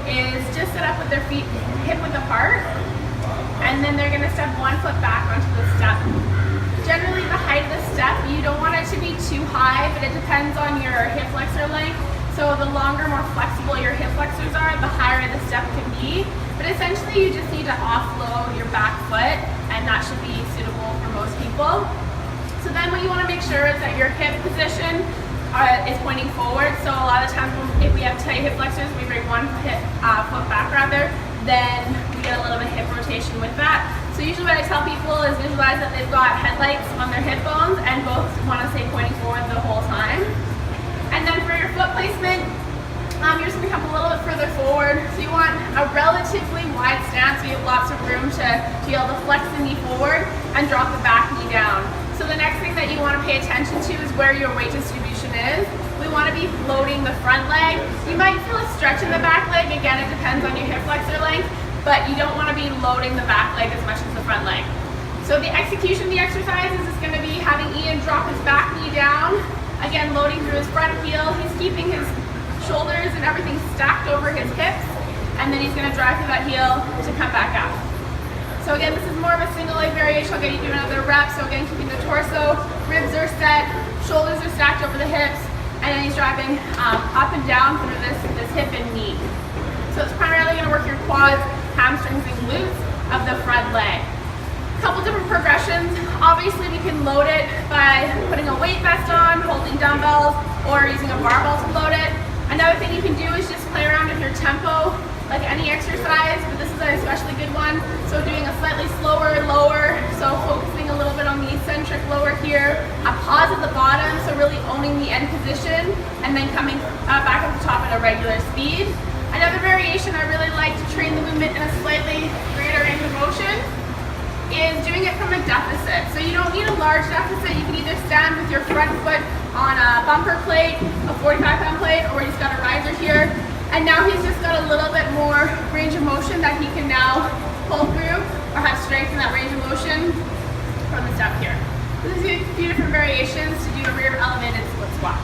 is just sit up with their feet hip width apart, and then they're going to step one foot back onto the step. Generally the height of the step, you don't want it to be too high, but it depends on your hip flexor length. So the longer, more flexible your hip flexors are, the higher the step can be. But essentially you just need to offload your back foot, and that should be suitable for most people. So then what you want to make sure is that your hip position is pointing forward. So a lot of times if we have tight hip flexors, we bring one foot back rather, then we get a little bit of hip rotation with that. So usually what I tell people is visualize that they've got headlights on their hip bones and both want to stay pointing forward the whole time. And then for your foot placement, you're just going to come a little bit further forward. So you want a relatively wide stance so you have lots of room to be able to flex the knee forward and drop the back knee down. So the next thing that you want to pay attention to is where your weight distribution is. We want to be loading the front leg. You might feel a stretch in the back leg. Again, it depends on your hip flexor length, but you don't want to be loading the back leg as much as the front leg. So the execution of the exercise is going to be having Ian drop his back knee down. Again, loading through his front heel. He's keeping his shoulders and everything stacked over his hips, and then he's going to drive through that heel to come back up. So again, this is more of a single leg variation. I'll get you to do another rep. So again, keeping the torso, ribs are set, shoulders are stacked over the hips, and then he's driving up and down through this hip and knee. So it's primarily going to work your quads, hamstrings, and glutes of the front leg. A couple different progressions. Obviously, we can load it by putting a weight vest on, holding dumbbells, or using a barbell to load it. Another thing you can do is just play around with your tempo, like any exercise, but this is an especially good one. So doing a slightly slower, lower, so focusing a little bit on the eccentric lower here, a pause at the bottom, so really owning the end position, and then coming back up the top at a regular speed. Another variation I really like to train the movement in a slightly greater range of motion is doing it from a deficit. So you don't need a large deficit. You can either stand with your front foot on a bumper plate, a 45-pound plate, or he's got a riser here. And now he's just got a little bit more range of motion that he can now pull through or have strength in that range of motion from the step here. This is a few different variations to do a rear elevated split squat.